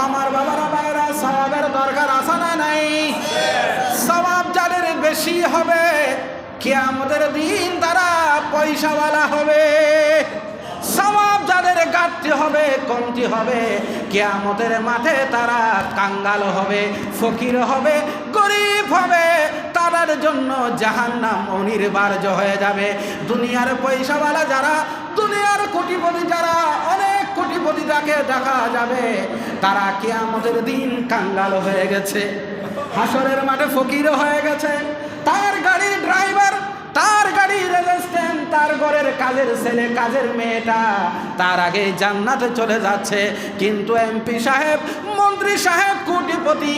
আমার বাবারা ভাইরা, সওয়াবের দরকার আছে না নাই? সওয়াব যাদের বেশি হবে কিয়ামতের দিন তারা পয়সাওয়ালা হবে। সওয়াব যাদের ঘাটতি হবে, কমতি হবে, কিয়ামতের মাঠে তারা কাঙ্গাল হবে, ফকির হবে, গরিব হবে। তাদের জন্য জাহান্নাম অনিবার্য হয়ে যাবে। দুনিয়ার পয়সাওয়ালা যারা, দুনিয়ার কোটিপতি যারা, অনেক কোটিপতি যাকে দেখা যাবে, তারা কিয়ামতের দিন কাঙ্গাল হয়ে গেছে, হাসরের মাঠে ফকির হয়ে গেছে। তার গাড়ির ড্রাইভার, তার গাড়ির রেজিস্ট্যান্ট, তার ঘরের কাজের ছেলে, কাজের মেয়েটা তার আগে জান্নাতে চলে যাচ্ছে। কিন্তু এমপি সাহেব, মন্ত্রী সাহেব, কোটিপতি,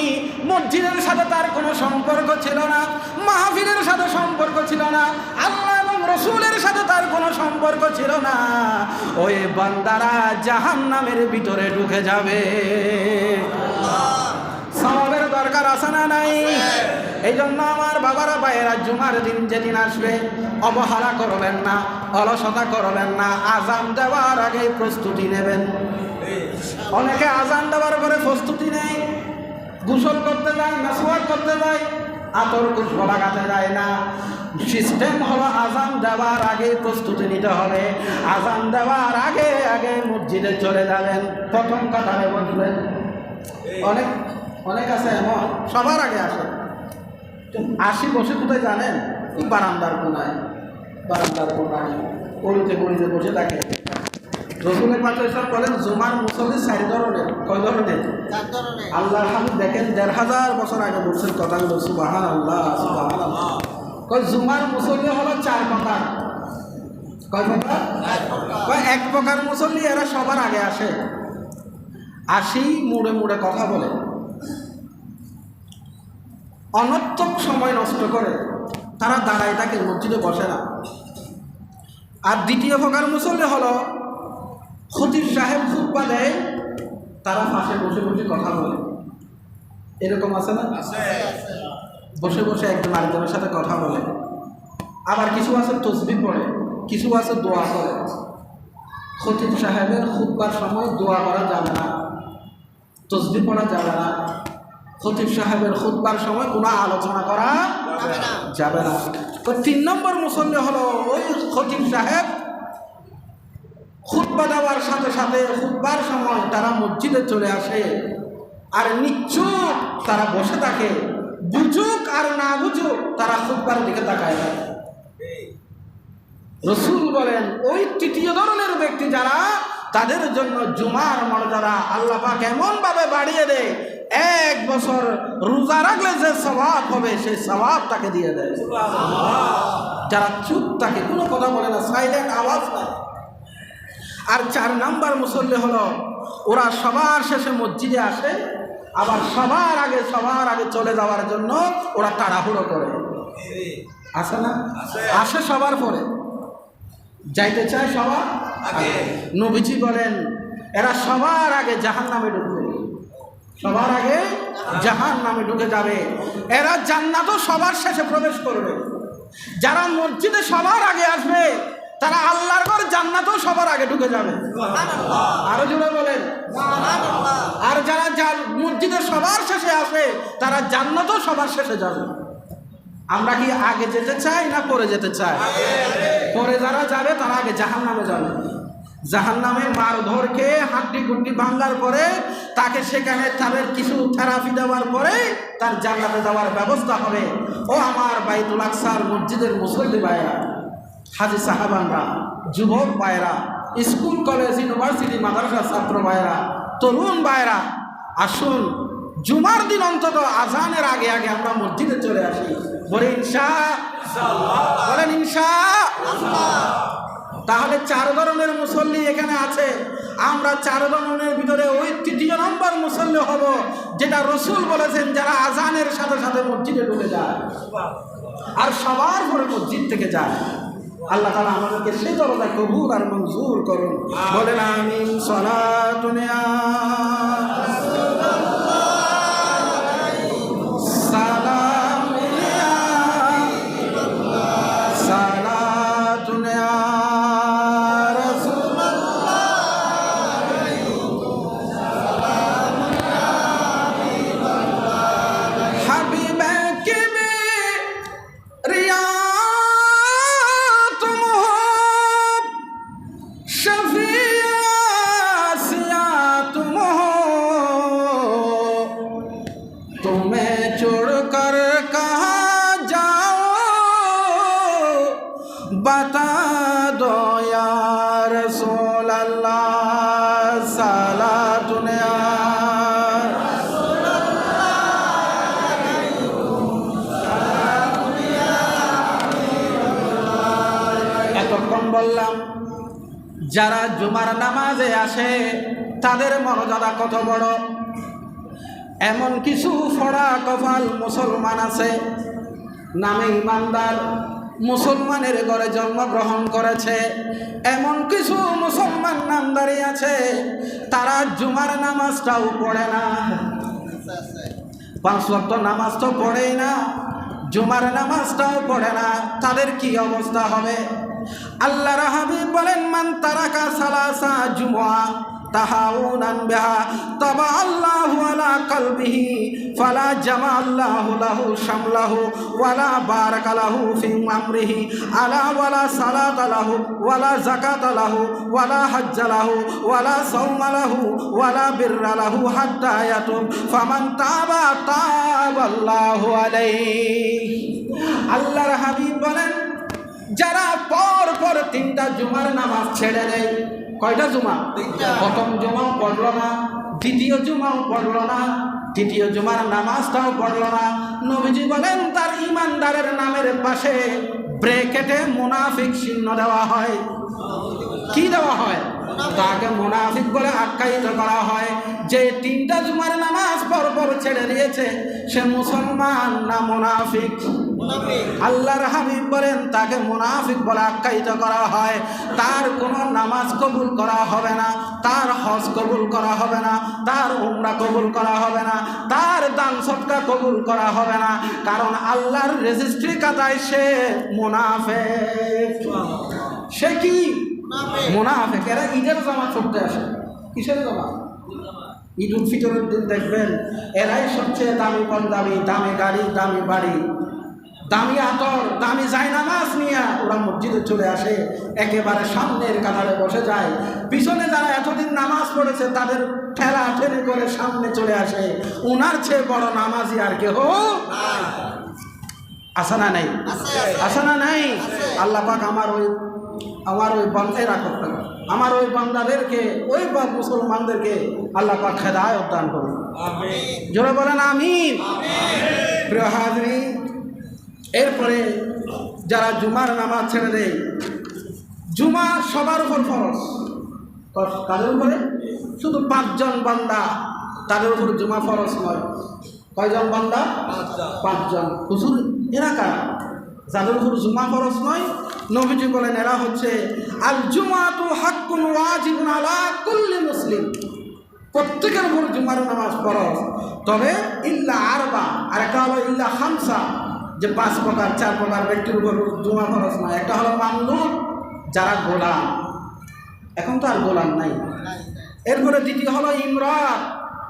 মসজিদের সাথে তার কোনো সম্পর্ক ছিল না, মাহফিলের সাথে সম্পর্ক ছিল না, আল্লাহ এবং রসুলের সাথে তার কোনো সম্পর্ক ছিল না। ওই বান্দারা জাহান্নামের ভিতরে ঢুকে যাবে। সওয়াবের দরকার আছে না নাই? এই জন্য আমার বাবারা ভাইয়েরা, জুমার দিন যেদিন আসবে অবহেলা করবেন না, অলসতা করবেন না। আজান দেওয়ার আগে প্রস্তুতি নেবেন। অনেকে আজান দেওয়ার পরে প্রস্তুতি নেই, গোসল করতে যায়, মাসওয়াক করতে যায়, আতর খুশবু লাগাতে যায় না। সিস্টেম হলো আজান দেওয়ার আগে প্রস্তুতি নিতে হবে। আজান দেওয়ার আগে আগে মসজিদে চলে যাবেন, প্রথম কাতারে বসবেন। অনেক অনেক আছে এমন সবার আগে আসে, আসি বসে কোথায় জানেন? বারান্দার কোনায়, বারান্দার কোনায় গলিতে গলিতে বসে থাকে। রসুলের পাক ইসলাম বলেন, জুমার মুসল্লি 4 ধরনের। কয় ধরনের? 4 ধরনের। আল্লাহর হাবিব দেখেন 1500 বছর আগে বলছেন কথাগুলো। সুবহানাল্লাহ, সুবহানাল্লাহ। কয় জুমার মুসল্লি হলো 4 প্রকার। কয় প্রকার? 1 প্রকার। কয় 1 প্রকার মুসল্লি, এরা সবার আগে আসে, আসি মুড়ে মুড়ে কথা বলে, অনর্থক সময় নষ্ট করে, তারা দাঁড়ায় থাকে, মসজিদে বসে না। আর দ্বিতীয় প্রকার মুসল্লি হলো খতিব সাহেব খুতবা দেয়, তারা পাশে বসে বসে কথা বলে। এরকম আছে না? বসে বসে একজন আরেকজনের সাথে কথা বলে। আবার কিছু আছে তসবিহ পড়ে, কিছু আছে দোয়া করে। খতিব সাহেবের খুতবার সময় দোয়া করা যাবে না, তসবিহ পড়া যাবে না। খতিব সাহেবের খুতবার সময় কোনো আলোচনা করা যাবে না। তো 3 নম্বর মুসল্লি হলো ওই খতিব সাহেব খুতবা দেওয়ার সাথে সাথে খুতবার সময় তারা মসজিদে চলে আসে, আর নিশ্চুপ তারা বসে থাকে, বুঝুক আর না বুঝুক তারা খুতবার দিকে তাকায় না। রসুল বলেন, ওই তৃতীয় ধরনের ব্যক্তি যারা, তাদের জন্য জুমার মর্যাদা আল্লাহ পাক এমন ভাবে বাড়িয়ে দেয়, 1 বছর রোজা রাখলে যে সওয়াব হবে সেই সওয়াব তাকে দিয়ে দেয়। যারা চুপ থাকে, কোনো কথা বলে না, সাইলেন্ট, আওয়াজ নাই। আর 4 নাম্বার মুসল্লি হলো ওরা সবার শেষে মসজিদে আসে, আবার সবার আগে চলে যাওয়ার জন্য ওরা তাড়াহুড়ো করে। আসে না? আসে সবার পরে, যাইতে চায় সবার আগে। নবীজি বলেন, এরা সবার আগে জাহান্নামে ঢুকবে, সবার আগে জাহান্নামে ঢুকে যাবে। এরা জান্নাতও সবার শেষে প্রবেশ করবে। যারা মসজিদে সবার আগে আসবে তারা আল্লাহর ঘর জান্নাতও সবার আগে ঢুকে যাবে। আরো জোরে বলেন। আর যারা মসজিদে সবার শেষে আসে তারা জান্নাতও সবার শেষে যাবে। আমরা কি আগে যেতে চাই না পরে যেতে চাই? পরে যারা যাবে তারা আগে জাহান্নামে যাবে। জাহান্নামে মারধরকে হাড্ডি গুড্ডি ভাঙার পরে তাকে সেখানে তাদের কিছু থেরাপি দেওয়ার পরে তার জান্নাতে যাওয়ার ব্যবস্থা হবে। ও আমার বাইতুল আকসার মসজিদের মুসল্লি ভাইরা, হাজী সাহাবানরা, যুবক ভাইরা, স্কুল কলেজ ইউনিভার্সিটি মাদ্রাসার ছাত্র ভাইরা, তরুণ ভাইরা, আসুন জুমার দিন অন্তত আজানের আগে আগে আমরা মসজিদে চলে আসি। বলে ইনশাআল্লাহ, বলেন ইনশাআল্লাহ। তাহলে 4 ধরনের মুসল্লি এখানে আছে। আমরা 4 ধরনের ভিতরে ওই 3য় নম্বর মুসল্লি হব, যেটা রসুল বলেছেন, যারা আজানের সাথে সাথে মসজিদে ঢুকে যায় আর সবার পরে মসজিদ থেকে যায়। আল্লাহ তাআলা আমাদেরকে সেই দরজা কবুল আর মঞ্জুর করুন। বলেন আমিন। সালাতুন ইয়া বললাম যারা জুমার নামাজে আসে তাদের মর্যাদা কত বড়। এমন কিছু ফড়া কপাল মুসলমান আছে, নামে ইমানদার, মুসলমানের ঘরে জন্মগ্রহণ করেছে। এমন কিছু মুসলমান নামদারি আছে, তারা জুমার নামাজটাও পড়ে না, 5 ওয়াক্ত নামাজ তো পড়েই না, জুমার নামাজটাও পড়ে না। তাদের কি অবস্থা হবে? আল্লাহর হাবিব বলেন, মান তারাকা সালাসা জুমআ তাহাউনান বিহা তাবা আল্লাহু আলা কলবিহি ফালা জামা আল্লাহু লাহু শামলাহু ওয়ালা বারাকা লাহু ফি আমরিহি আলা ওয়ালা সালাত লাহু ওয়ালা যাকাত লাহু ওয়ালা হজ্জ লাহু ওয়ালা সাওম লাহু ওয়ালা বিররা লাহু হাত্তা ইয়াতুব ফামান তাবা তাবাল্লাহু আলাইহি। আল্লাহর হাবিব বলেন, যারা পর পর 3টা জুমার নামাজ ছেড়ে দেয়। কয়টা জুমা? প্রথম জুমাও পড়লো না, দ্বিতীয় জুমাও পড়লো না, তৃতীয় জুমার নামাজটাও পড়লো না। নবীজি বলেন, তার ইমানদারের নামের পাশে ব্র্যাকেটে মুনাফিক চিহ্ন দেওয়া হয়। কি দেওয়া হয়? তাকে মুনাফিক বলে আখ্যায়িত করা হয়। যে 3টা জুমার নামাজ পরপর ছেড়ে দিয়েছে, সে মুসলমান না মুনাফিক? আল্লাহর হাবিব বলেন, তাকে মুনাফিক বলে আখ্যায়িত করা হয়। তার কোনো নামাজ কবুল করা হবে না, তার হজ কবুল করা হবে না, তার উমরা কবুল করা হবে না, তার দান সদকা কবুল করা হবে না, কারণ আল্লাহর রেজিস্ট্রি খাতায় সে মুনাফিক। সে কি? মুনাফিক। এরা ঈদের জামাত পড়তে আসে। কিসের জামাত? ঈদ উল ফিতরের দিন দেখবেন এরাই সবচেয়ে দামি পঞ্জাবি, দামি গাড়ি, দামি বাড়ি, দামি আতর, দামি জায়নামাজ নিয়ে ওরা মসজিদে চলে আসে, একেবারে সামনের কাতারে বসে যায়। পিছনে যারা এতদিন নামাজ পড়েছে তাদের ঠেলা ঠেলি করে সামনে চলে আসে। উনার চেয়ে বড় নামাজি আর কেহ আসে না নাই? আসে না নাই? আল্লাহ পাক আমার ওই বন্ধের রাখত, আমার ওই বান্দাদেরকে, ওই মুসলমানদেরকে আল্লাহ পাক হেদায়েত দান করুন। জোরে বলেন আমিন। প্রিয় হাজরিন, এরপরে যারা জুমার নামাজ ছেড়ে দেয়, জুমা সবার উপর ফরজ। তাদের উপরে শুধু 5 জন বান্দা, তাদের উপর জুমা ফরজ নয়। কয়জন বান্দা? 5 জন। হুজুর এরা কারা যাদের উপর জুমা ফরজ নয়? নবীজি বলেন, এরা হচ্ছে আল জুমাতু হাক্কুন ওয়াজিবুন আলা কুল্লি মুসলিম। প্রত্যেকের উপর জুমার নামাজ ফরজ, তবে ইল্লা আরবা, আর একটা হলো ইল্লা খামসা, যে 5 প্রকার 4 প্রকার ব্যক্তির উপর জুমা ফরজ নয়। একটা হলো মামলুক, যারা গোলাম, এখন তো আর গোলাম নাই। এরপরে দ্বিতীয় হলো ইমরাত,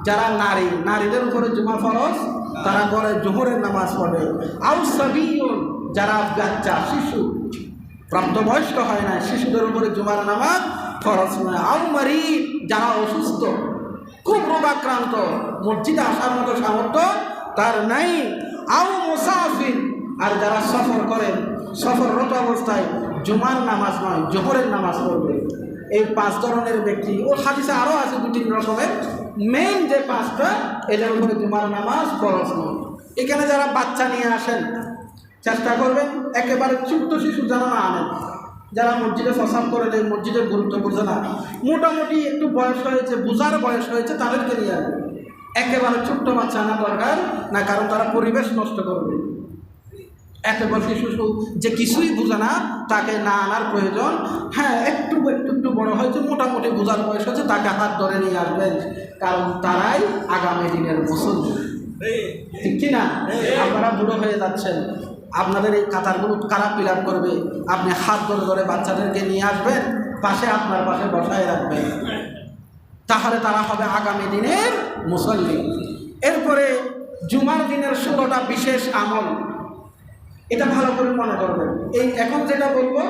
যারা নারী, নারীদের উপরে জুমা ফরজ, তারা করে জোহরের নামাজ পড়ে। আউ সাবিয়ুন, যারা বাচ্চা, শিশু, প্রাপ্তবয়স্ক হয় না, শিশুদের উপরে জুমার নামাজ ফরজ নয়। আউ মারিদ, যারা অসুস্থ, খুব রোগাক্রান্ত, মসজিদে আসার মতো সামর্থ্য তার নাই। আউ মুসাফির, আর যারা সফর করেন, সফররত অবস্থায় জুমার নামাজ নয়, জোহরের নামাজ পড়বে। এই 5 ধরনের ব্যক্তি, ও হাদিসে আরও আছে 2-3 রকমের, মেইন যে 5টা, এদের উপরে জুমার নামাজ ফরজ নয়। এখানে যারা বাচ্চা নিয়ে আসেন, চেষ্টা করবেন একেবারে ছোট্ট শিশু যেন না আনেন। যারা মসজিদে ফসাদ করে দেয়, মসজিদের গুরুত্ব বোঝে না, মোটামুটি একটু বয়স হয়েছে, বোঝার বয়স হয়েছে, তাদেরকে নিয়ে আসবেন। একেবারে ছোট্ট বাচ্চা আনা দরকার না, কারণ তারা পরিবেশ নষ্ট করবে। একেবারে শিশু যে কিছুই বোঝে না, তাকে না আনার প্রয়োজন। হ্যাঁ, একটু বড় হয়েছে, মোটামুটি বোঝার বয়স হয়েছে, তাকে হাত ধরে নিয়ে আসবেন, কারণ তারাই আগামী দিনের মুসলমান। ঠিক কিনা? আপনারা বুড়ো হয়ে যাচ্ছেন, আপনাদের এই কাতারগুলো কারা ফিল আপ করবে? আপনি হাত ধরে ধরে বাচ্চাদেরকে নিয়ে আসবেন, পাশে আপনার পাশে বসায় রাখবেন, তাহলে তারা হবে আগামী দিনের মুসল্লি। এরপরে জুমার দিনের 16টা বিশেষ আমল, এটা ভালো করে মনে করবেন। এই এখন যেটা বলবো,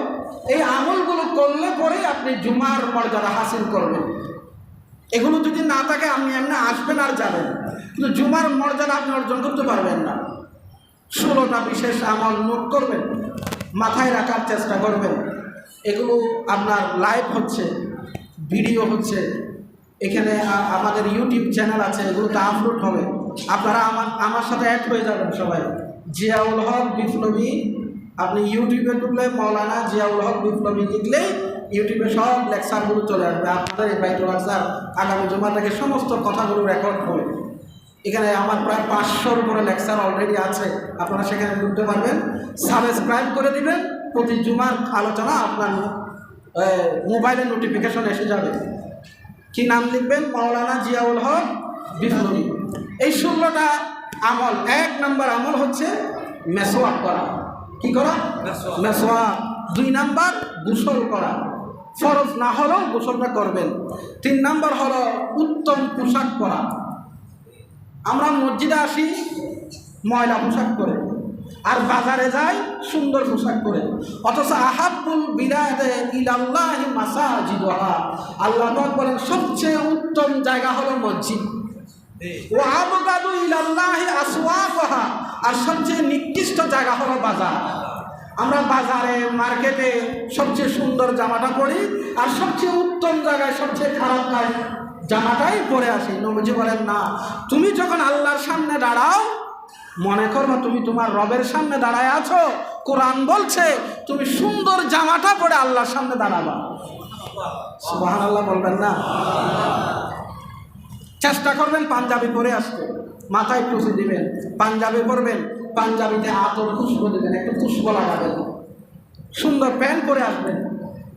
এই আমলগুলো করলে পরে আপনি জুমার মর্যাদা হাসিল করবেন। এগুলো যদি না থাকে, আপনি এমনি আসবেন আর যাবেন, কিন্তু জুমার মর্যাদা আপনি অর্জন করতে পারবেন না। 16টা বিশেষ আমল নোট করবেন, মাথায় রাখার চেষ্টা করবেন। এগুলো আপনার লাইভ হচ্ছে, ভিডিও হচ্ছে, এখানে আমাদের ইউটিউব চ্যানেল আছে, এগুলোতে আপলোড হবে। আপনারা আমার সাথে অ্যাড হয়ে যাবেন সবাই। জিয়াউল হক বিপ্লবী আপনি ইউটিউবে ঢুকলে মাওলানা জিয়াউল হক বিপ্লবী লিখলেই ইউটিউবে সব লেকচারগুলো চলে আসবে। আপনাদের এই বাইতুল আকসার আগামী জুমা থেকে সমস্ত কথাগুলো রেকর্ড করে এখানে আমার প্রায় 500-র উপরে লেকচার অলরেডি আছে, আপনারা সেখানে ঢুকতে পারবেন। সাবস্ক্রাইব করে দিবেন, প্রতি জুমার আলোচনা আপনার মোবাইলে নোটিফিকেশন এসে যাবে। কি নাম লিখবেন? মাওলানা জিয়াউল হক বিপ্লবী। এই 16টা আমল। 1 নম্বর আমল হচ্ছে মেসওয়াক করা। কি করা? মেসওয়াক। 2 নাম্বার গোসল করা, ফরজ না হলেও গোসলটা করবেন। 3 নাম্বার হলো উত্তম পোশাক পরা। আমরা মসজিদে আসি ময়লা পোশাক করে, আর বাজারে যাই সুন্দর পোশাক করে, অথচ আহাব্বুল বিলাদে ইলাল্লাহি মাসাজিদুহা, আল্লাহ পাক বলেন সবচেয়ে উত্তম জায়গা হলো মসজিদ। ও আবগাদু ইলাল্লাহি আসওয়াকুহা, আর সবচেয়ে নিকৃষ্ট জায়গা হলো বাজার। আমরা বাজারে মার্কেটে সবচেয়ে সুন্দর জামাটা পরি, আর সবচেয়ে উত্তম জায়গায় সবচেয়ে খারাপ জামাটাই পরে আসি। নবীজি বলেন না, তুমি যখন আল্লাহর সামনে দাঁড়াও মনে করো তুমি তোমার রবের সামনে দাঁড়ায় আছো। কোরআন বলছে তুমি সুন্দর জামাটা পরে আল্লাহর সামনে দাঁড়াবা। সুবহানাল্লাহ বলবেন না? চেষ্টা করবেন পাঞ্জাবি পরে আসতে, মাথায় টুপি দিবেন, পাঞ্জাবি পরবেন, পাঞ্জাবিতে আতর খুশবু দেবেন, একটু খুশবু লাগাবেন, সুন্দর প্যান্ট পরে আসবেন।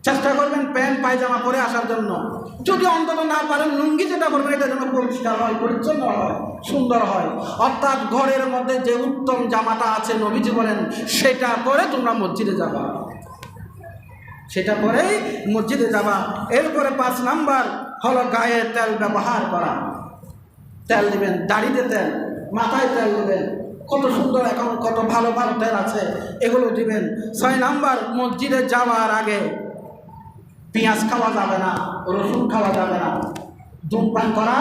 চেষ্টা করবেন প্যান্ট পায়জামা পরে আসার জন্য। যদি অন্তত না পারেন লুঙ্গি যেটা করবেন এটা যেন পরিষ্কার হয়, পরিচ্ছন্ন হয়, সুন্দর হয়। অর্থাৎ ঘরের মধ্যে যে উত্তম জামাটা আছে নবীজি বলেন সেটা পরে তোমরা মসজিদে যাবা, সেটা পরেই মসজিদে যাবা। এরপরে 5 নাম্বার হলো গায়ে তেল ব্যবহার করা। তেল দিবেন, দাড়িতে তেল, মাথায় তেল দিবেন। কত সুন্দর এখন কত ভালো ভালো তেল আছে, এগুলো দিবেন। 6 নাম্বার মসজিদে যাওয়ার আগে পেঁয়াজ খাওয়া যাবে না, রসুন খাওয়া যাবে না, ধূমপান করা,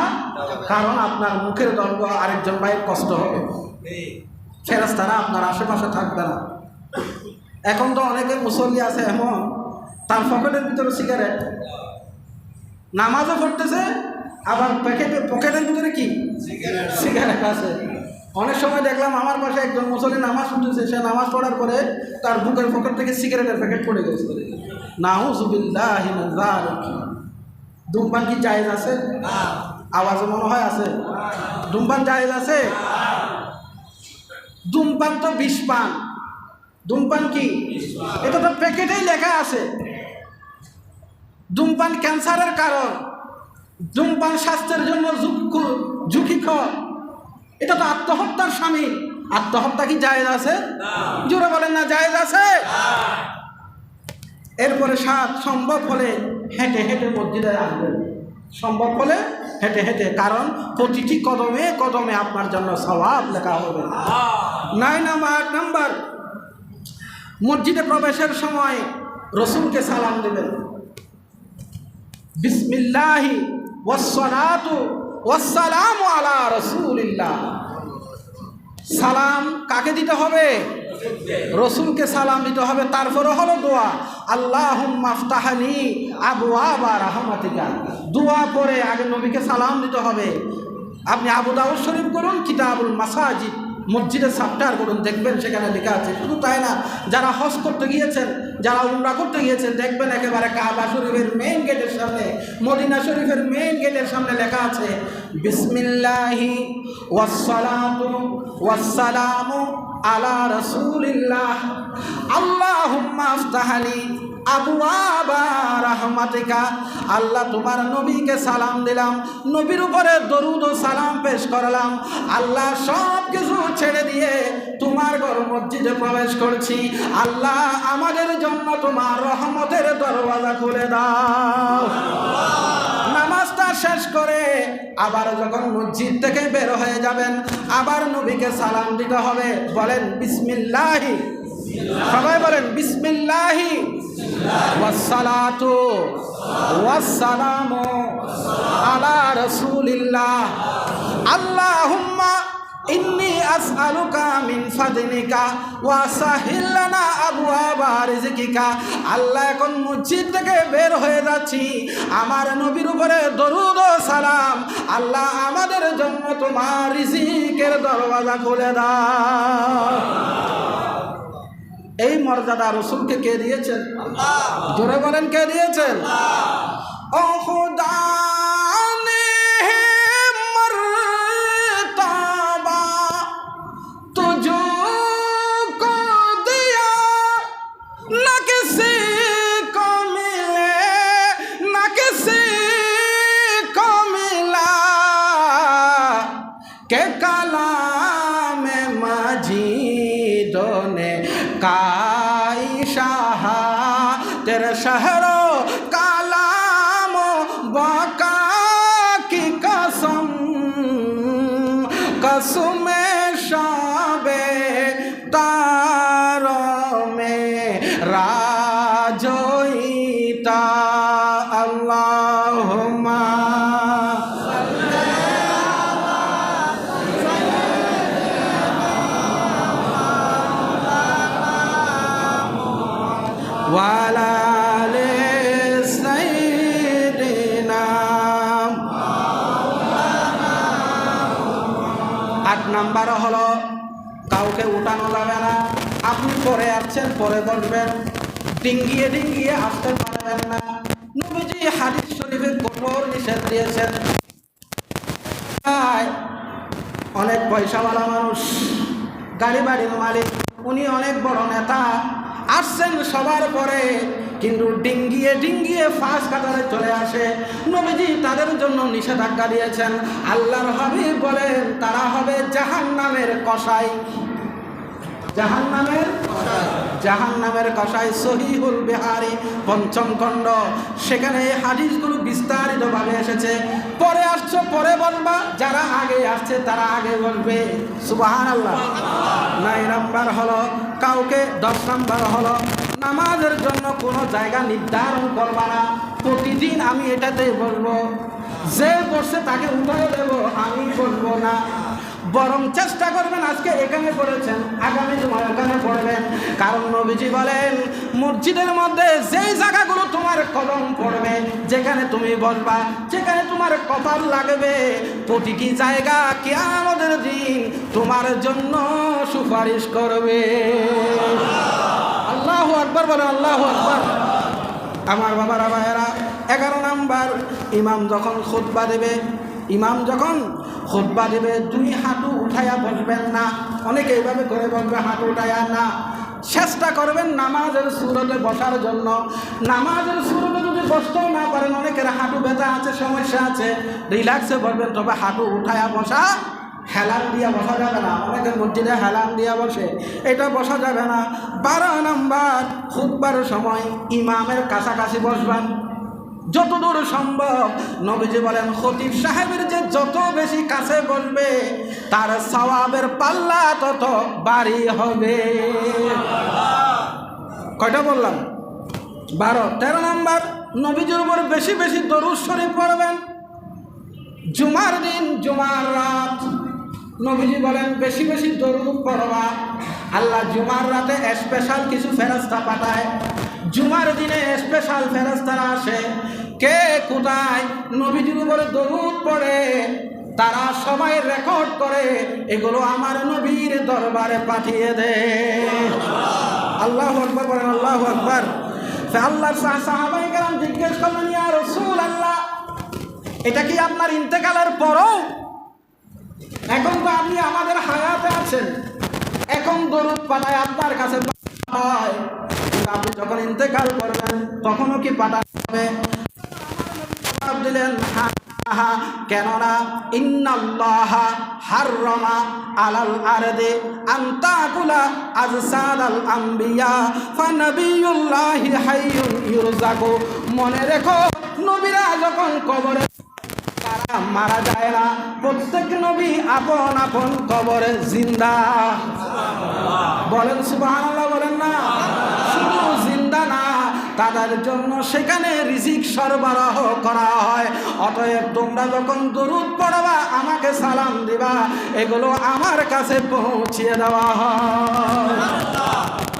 কারণ আপনার মুখের দ্রব্য আরেকজন ভাইয়ের কষ্ট হবে, ফেরেশতারা আপনার আশেপাশে থাকবে না। এখন তো অনেকে মুসল্লি আছে এমন তার পকেটের ভিতরে সিগারেট, নামাজও পড়তেছে আবার পকেটের ভিতরে কি সিগারেট আছে। অনেক সময় দেখলাম আমার পাশে একজন মুসল্লি নামাজ পড়তেছে, সে নামাজ পড়ার পরে তার বুকের পকেট থেকে সিগারেটের প্যাকেট পড়ে গেছে। নাউযুবিল্লাহি মিন যালিক। ধূমপান কি জায়েজ আছে? আওয়াজে মনে হয় আছে। ধূমপান জায়েজ আছে? ধূমপান তো বিষ পান। ধূমপান কি? এটা তো প্যাকেটেই লেখা আছে। ধূমপান ক্যান্সারের কারণ, ধূমপান স্বাস্থ্যের জন্য ঝুঁকিকর। এটা তো আত্মহত্যার শামিল। আত্মহত্যা কি জায়েজ আছে? জোরে বলেন না জায়েজ আছে? এরপরে 7, সম্ভব হলে হেঁটে হেঁটে মসজিদে আসবেন, সম্ভব হলে হেঁটে হেঁটে, কারণ প্রতিটি কদমে কদমে আপনার জন্য সওয়াব লেখা হবে। 9 নাম্বার মসজিদে প্রবেশের সময় রসুলকে সালাম দেবেন। বিসমিল্লাহি ওয়াসসালাতু ওয়াসসালামু আলা রাসূলিল্লাহ। সালাম কাকে দিতে হবে? রসুলকে সালাম দিতে হবে। তারপরে হলো দোয়া, আল্লাহুম্মা আফতাহলি আবওয়াবা রাহমাতিকা। দোয়া পরে আগে নবীকে সালাম দিতে হবে। আপনি আবু দাউদ শরীফ করুন, কিতাবুল মাসাজিদ, মসজিদের চ্যাপ্টার করুন, দেখবেন সেখানে লেখা আছে। শুধু তাই না, যারা হজ করতে গিয়েছেন, যারা উমরা করতে গিয়েছেন, দেখবেন একেবারে কাবা শরীফের মেইন গেটের সামনে, মদিনা শরীফের মেইন গেটের সামনে লেখা আছে বিসমিল্লাহি ওয়াসসালাতু ওয়াসসালামু আলা রাসূলিল্লাহ আল্লাহুম্মা আফতাহলি আবওয়াবা রাহমাতিকা। আল্লাহ তোমার নবীকে সালাম দিলাম, নবীর উপরে দরুদ ও সালাম পেশ করলাম। আল্লাহ সব কিছু ছেড়ে দিয়ে তোমার ঘর মসজিদে প্রবেশ করছি। আল্লাহ আমাদের জন্য তোমার রহমতের দরওয়াজা খুলে দাও। নামাজটা শেষ করে আবার যখন মসজিদ থেকে বের হয়ে যাবেন, আবার নবীকে সালাম দিতে হবে। বলেন বিসমিল্লাহি, সবাই বলেন বিসমিল্লাহি ওয়াসসালাতু ওয়াসসালামু আলা রাসূলিল্লাহ আল্লাহুম্মা ইন্নী আসআলুকা মিন ফাদলিকা ওয়া সাহিল লানা আবওয়াবা রিজকিকা। আল্লাহ এখন মসজিদ থেকে বের হয়ে যাচ্ছি, আমার নবীর উপরে দরুদ ও সালাম। আল্লাহ আমাদের জন্য তোমার রিজিকের দরওয়াজা খুলে দাও। এই মর্যাদা রসুলকে কে দিয়েছেন? জোরে বলেন, কে দিয়েছেন? ও খুদা ने मर्तबा तुझको दिया, न किसी को मिले, न किसी को मिला, के कलाम मजीदों ने काई शाह तेरे शहरो कलाम बाका की कसम, कसम शाबे तारों में राजोईता अल्लाहुम्मा वाला ले सैयदना। 8 নাম্বার হলো কাউকে উঠানো যাবে না। আপনি পরে আসছেন, পরে বসবেন, ডিঙ্গিয়ে ডিঙ্গিয়ে আসতে পারবেন না। নবীজি হাদিস শরীফে কঠোর নিষেধ দিয়েছেন। অনেক পয়সাওয়ালা মানুষ, গাড়ি বাড়ির মালিক, উনি অনেক বড় নেতা, আসছেন সবার পরে, কিন্তু ডিঙ্গিয়ে ডিঙ্গিয়ে ফাঁস কাতারে চলে আসে। নবীজি তাদের জন্য নিষেধাজ্ঞা দিয়েছেন। আল্লাহর হাবিব বলেন তারা হবে জাহান্নামের কসাই। জাহান্নামের কসাই। সহিহুল বিহারী ৫ম খণ্ড, সেখানে এই হাদিসগুলো বিস্তারিতভাবে এসেছে। পরে আসছো পরে বলবা, যারা আগে আসছে তারা আগে বলবে। সুবহানাল্লাহ। 9 নাম্বার হলো কাউকে 10 নাম্বার হলো নামাজের জন্য কোনো জায়গা নির্ধারণ করবা না। প্রতিদিন আমি এটাতে বলবো, যে বসে তাকে উঠায় দেব, আমি বলবো না। বরং চেষ্টা করবেন আজকে এখানে পড়েছেন, আগামী জুমায় ওখানে পড়বেন। কারণ নবীজি বলেন মসজিদের মধ্যে যেই জায়গাগুলো তোমার কদম পড়বে, যেখানে তুমি বসবা, যেখানে তোমার কপাল লাগবে, প্রতিটি জায়গা কিয়ামতের দিন তোমার জন্য সুপারিশ করবে। আল্লাহু আকবার বলে, আল্লাহু আকবার। আমার বাবারা ভাইয়েরা, 11 নাম্বার, ইমাম যখন খুতবা দেবে, দুই হাঁটু উঠাইয়া বসবেন না। অনেকে এইভাবে করে বলবে হাঁটু উঠাইয়া না। চেষ্টা করবেন নামাজের সুরতে বসার জন্য। নামাজের সুরতে যদি বসতেও না পারেন, অনেকের হাঁটু ব্যথা আছে, সমস্যা আছে, রিল্যাক্সে বসবেন, তবে হাঁটু উঠাইয়া বসা, হেলান দিয়া বসা যাবে না। অনেকের মসজিদে হেলান দিয়া বসে, এটা বসা যাবে না। 12 নাম্বার, খুতবার সময় ইমামের কাছাকাছি বসবেন যতদূর সম্ভব। নবীজি বলেন খতিব সাহেবের যে যত বেশি কাছে বলবে, তার সওয়াবের পাল্লা তত ভারী হবে। কয়টা বললাম? 12। 13 নাম্বার, নবীজির উপর বেশি বেশি দরুদ শরীফ পড়বেন। জুমার দিন, জুমার রাত, নবীজি বলেন বেশি বেশি দরুদ পড়বা। আল্লাহ জুমার রাতে স্পেশাল কিছু ফেরেশতা পাঠায়। জুমার দিনে স্পেশাল ফেরেশতারা আসে। কে কোথায় নবীজির উপরে দরুদ পড়ে, তারা সবাই রেকর্ড করে, এগুলো আমার নবীর দরবারে পাঠিয়ে দেয়। আল্লাহু আকবার বলেন, আল্লাহু আকবার। আল্লাহর সাহাবায়ে কেরাম জিজ্ঞেস করলেন, ইয়া রাসূলুল্লাহ, এটা কি আপনার ইন্তেকালের পরও? এখন তো আপনি আমাদের হায়াতে আছেন, এখন দরুদ পাঠায় আপনার কাছে হয়, আপনি যখন ইন্তেকাল করবেন তখনও কি পাঠাতে হবে? জবাব দিলেন হ্যাঁ, কেননা ইন্নাল্লাহা হাররামা আলাল আরদি আন তাকুলা আজসাদাল আম্বিয়া ফানাবিয়ুল্লাহি হাইয়ুন ইউরজাকু। মনে রেখো, নবীরা যখন কবরে তারা মারা যায় না, প্রত্যেক নবী আপন আপন কবরে জিন্দা। বলেন সুবহানাল্লাহ, বলেন না? শুধু জিন্দা না, তাদের জন্য সেখানে রিজিক সরবরাহ করা হয়। অতএব তোমরা যখন দরুদ পড়বা, আমাকে সালাম দিবা, এগুলো আমার কাছে পৌঁছিয়ে দেওয়া হয়।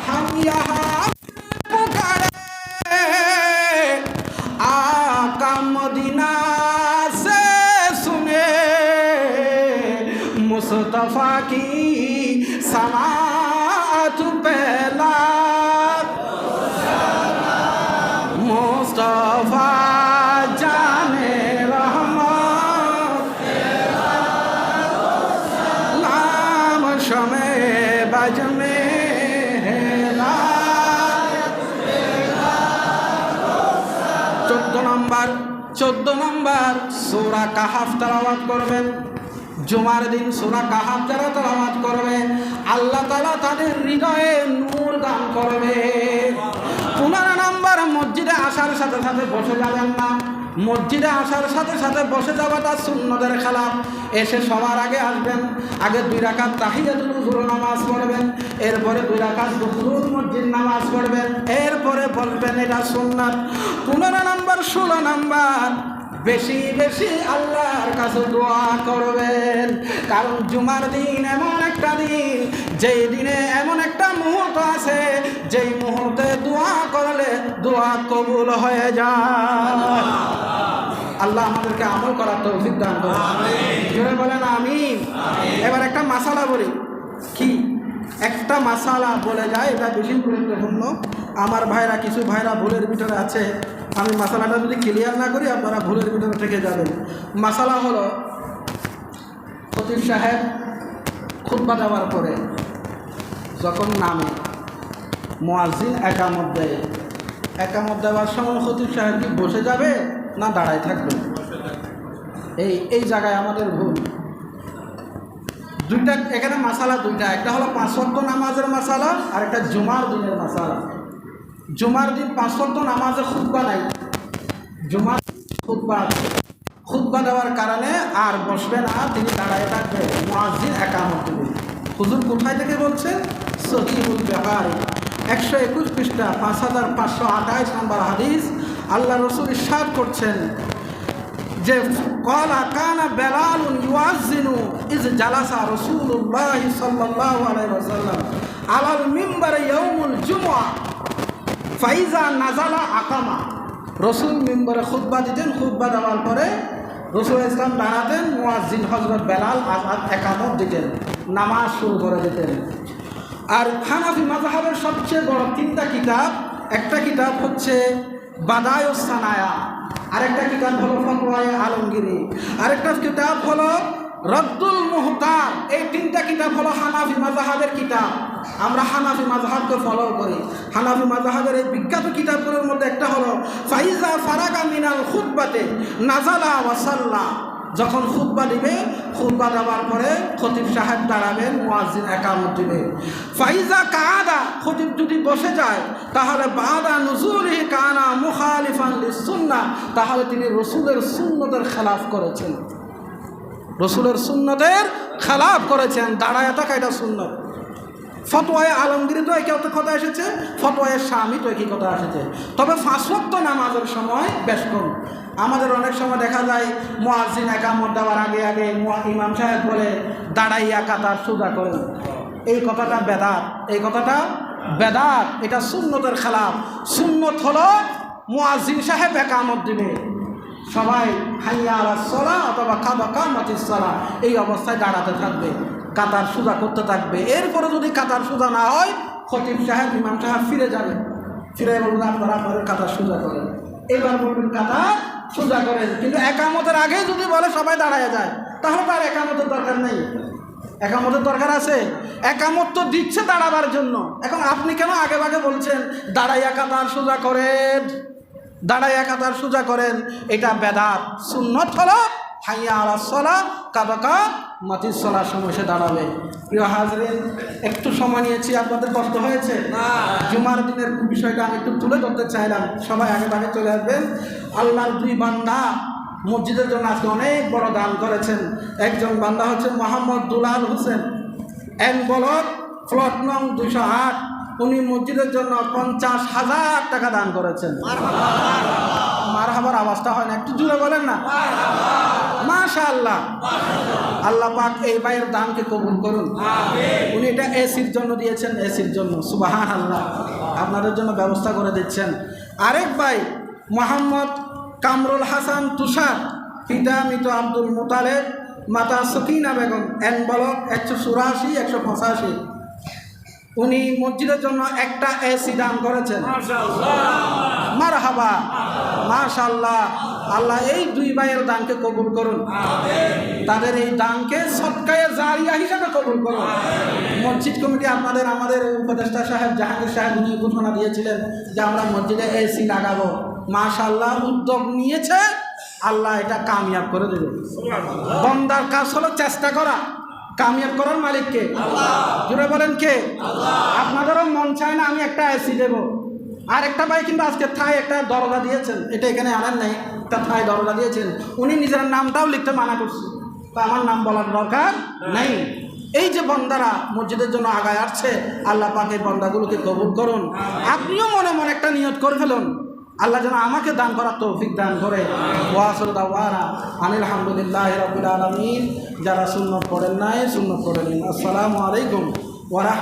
হাম ইহা পুকারে আকা মদিনা সে সুনে মুস্তফা কি समात पहला 14 নম্বর সূরা কাহাফ তেলাওয়াত করবেন। জুমার দিন সূরা কাহাফ যারা তেলাওয়াত করবে আল্লাহ তাআলা তাদের হৃদয়ে নূর দান করবে। 15 নম্বর মসজিদে আসার সাথে সাথে বসে যাবেন না। মসজিদে আসার সাথে সাথে বসে যাওয়াটা সুন্নতের খেলাফ। এসে সবার আগে আসবেন, আগে 2 রাকাত তাহিয়াতুল ওযুর নামাজ পড়বেন, এরপরে 2 রাকাত দুহুর মসজিদ নামাজ পড়বেন, এরপরে বলবেন এটা সুন্নাত। 15 নম্বর 16 নম্বর বেশি বেশি আল্লাহর কাছে দোয়া করবেন, কারণ জুমার দিন এমন একটা দিন যেই দিনে এমন একটা মুহূর্ত আছে যেই মুহূর্তে দোয়া করলে দোয়া কবুল হয়ে যায়। আল্লাহ আমাদেরকে আমল করার তৌফিক দান করুন, জোরে বলেন আমিন। এবার একটা মাসালা বলি, কি একটা মাসালা বলে যায়, এটা বেশি গুরুত্বপূর্ণ। আমার ভাইরা, কিছু ভাইরা ভুলের ভিতরে আছে, আমি মাসালাটা যদি ক্লিয়ার না করি আপনারা ভুলের ভিতরে থেকে যাবেন। মাসালা হলো, খতিব সাহেব খুতবা দেওয়ার পরে যখন নামে মুয়াজ্জিন একামত দেয়, একামত দেওয়ার সময় খতিব সাহেব কি বসে যাবে না দাঁড়ায় থাকবে? এই জায়গায় আমাদের ভুল। দুইটা এখানে মাসালা দুইটা, একটা হলো 5 ওয়াক্ত নামাজের মাসালা আর একটা জুমার দিনের মাসালা। জুমার দিন 5 ওয়াক্ত নামাজে খুতবা নাই, জুমার খুতবা দেওয়ার কারণে আর বসবে না, তিনি দাঁড়ায় থাকবে, মুয়াজ্জিন একামত দেবে। হুজুর কোথায় থেকে বলছেন? সহিহুল বুখারী 121 পৃষ্ঠা 5528 নম্বর হাদিস। আল্লাহ রাসূল ইরশাদ করছেন যে ক্বালা কানা বেলালুন ইউয়াজ্জিনু ইজ জালাসা রাসূলুল্লাহ সাল্লাল্লাহু আলাইহি ওয়াসাল্লাম আলাল মিম্বার ইয়াউমুল জুমআ ফাইজা নাজালা আকামা। রসুল মিম্বরে খুতবা দিতেন, খুতবা দেওয়ার পরে রসুল ইসলাম দাঁড়াতেন, মুয়াজ্জিন হযরত বেলাল একামত দিতেন, নামাজ শুরু করে দিতেন। আর হানাফি মাযহাবের সবচেয়ে বড় 3টা কিতাব, একটা কিতাব হচ্ছে বাদায়ুস সানায়া, আরেকটা কিতাব হলো ফতওয়ায়ে আলমগীরি, আরেকটা কিতাব হলো রদ্দুল মুহতার। এই 3টা কিতাব হলো হানাফি মাযহাবের কিতাব। আমরা হানাফি মাযহাবকে ফলো করি। হানাফি মাযহাবের এই বিখ্যাত কিতাবগুলোর মধ্যে একটা হলো ফাইজা ফারাগা মিনাল খুতবাতে নাজালা ওয়া সাল্লা। যখন খুতবা দিবে, খুতবা দেওয়ার পরে খতিব সাহেব দাঁড়াবেন, মুয়াজ্জিন একামত দিবে। ফাইজা কাআদা, খতিব যদি বসে যায় তাহলে বাদা নুজুলিহি কানা মুখালিফান লিসুন্নাহ, তাহলে তিনি রসুলের সুন্নতের খেলাফ করেছেন, রসুলের সুন্নতের খেলাফ করেছেন, দাঁড়ায় থাকা এটা সুন্নত। ফতোয়ায়ে আলমগীরি তো একই কথা এসেছে, ফতোয়ায়ে শামী তো একই কথা এসেছে। তবে 5 ওয়াক্ত নামাজের সময় বেশ কম। আমাদের অনেক সময় দেখা যায় মুয়াজ্জিন একামত দেওয়ার আগে আগে ইমাম সাহেব বলে দাঁড়াইয়া কাতার সোজা করেন। এই কথাটা বেদাত, এই কথাটা বেদাত, এটা সুন্নতের খেলাফ। সুন্নত হলো মুয়াজ্জিন সাহেব একামত দিবে, সবাই হাইয়া আলাস সালাহ অথবা কাদ কামাতিস সালাহ এই অবস্থায় দাঁড়াতে থাকবে, কাতার সোজা করতে থাকবে। এরপরে যদি কাতার সোজা না হয় খতিব সাহেব, ইমাম সাহেব ফিরে যাবে, ফিরে বলবেন আপনারা আপনাদের কাতার সোজা করেন, এবার বলবেন কাতার সোজা করেন। কিন্তু একামতের আগে যদি বলে সবাই দাঁড়ায় যায়, তাহলে তার একামতের দরকার নেই। একামতের দরকার আছে? একামত তো দিচ্ছে দাঁড়াবার জন্য। এখন আপনি কেন আগে ভাগে বলছেন দাঁড়াইয়া কাতার সোজা করেন, দাঁড়াইয়া কাতার সোজা করেন? এটা বেদাত। সুন্নত হলো হাইয়া আলাস সালাহ কাদ কামাতিস সালাহ, সময় সে দাঁড়াবে। প্রিয় হাজরিন, একটু সময় নিয়েছি, আপনাদের কষ্ট হয়েছে? জুমার দিনের বিষয়টা আমি একটু তুলে ধরতে চাইলাম, সবাই আগে ভাগে চলে আসবেন। আল্লাহর 2 বান্দা মসজিদের জন্য আজকে অনেক বড় দান করেছেন। একজন বান্দা হচ্ছেন Mohammad Dulal Hossain, N block plot নং 208। উনি মসজিদের জন্য 50,000 টাকা দান করেছেন। মারহাবার আওয়াজটা হয় না, একটু জোরে বলেন না। মাশাআল্লাহ, আল্লাহ পাক এই ভাইয়ের দানকে কবুল করুন। উনি এটা এসির জন্য দিয়েছেন, এসির জন্য। সুবহানাল্লাহ, আপনাদের জন্য ব্যবস্থা করে দিচ্ছেন। আরেক ভাই মোহাম্মদ কামরুল হাসান তুষার, পিতা মৃত আব্দুল মুতালেব, মাতা সকিনা বেগম, এন ব্লক 184 185। উনি মসজিদের জন্য একটা এসি দান করেছেন। মারহাবা, মাশাআল্লাহ। আল্লাহ এই 2 ভাইয়ের দানকে কবুল করুন, তাদের এই দানকে সদকায়ে জারিয়া হিসেবে কবুল করুন। মসজিদ কমিটি আপনাদের, আমাদের উপদেষ্টা সাহেব জাহাঙ্গীর সাহেব উনি ঘোষণা দিয়েছিলেন যে আমরা মসজিদে এসি লাগাবো। মাশাআল্লাহ, উদ্যোগ নিয়েছে, আল্লাহ এটা কামিয়াব করে দেবে। বন্দার কাজ হলো চেষ্টা করা, কামিয়াব করার মালিক কে? জুড়ে বলেন কে? আপনাদেরও মন চায় না আমি একটা এসি দেব, আর একটা ভাই কিন্তু আজকে থাই একটা দরজা দিয়েছেন, এটা এখানে আনেন নাই, একটা থাই দরজা দিয়েছেন, উনি নিজের নামটাও লিখতে মানা করছে, তো আমার নাম বলার দরকার নেই। এই যে বন্দারা মসজিদের জন্য আগায় আসছে, আল্লাহ পাক এই বন্দাগুলোকে কবুল করুন। আপনিও মনে মনে একটা নিয়ত করে ফেলুন, আল্লাহ যেন আমাকে দান করার তৌফিক দান করে। ওয়াসিল দাওয়ানা আনিল হামদুলিল্লাহি রাব্বিল আলামিন। যারা সুন্নত পড়েন নাই সুন্নত পড়ে নিন। আসসালামু আলাইকুম ওয়া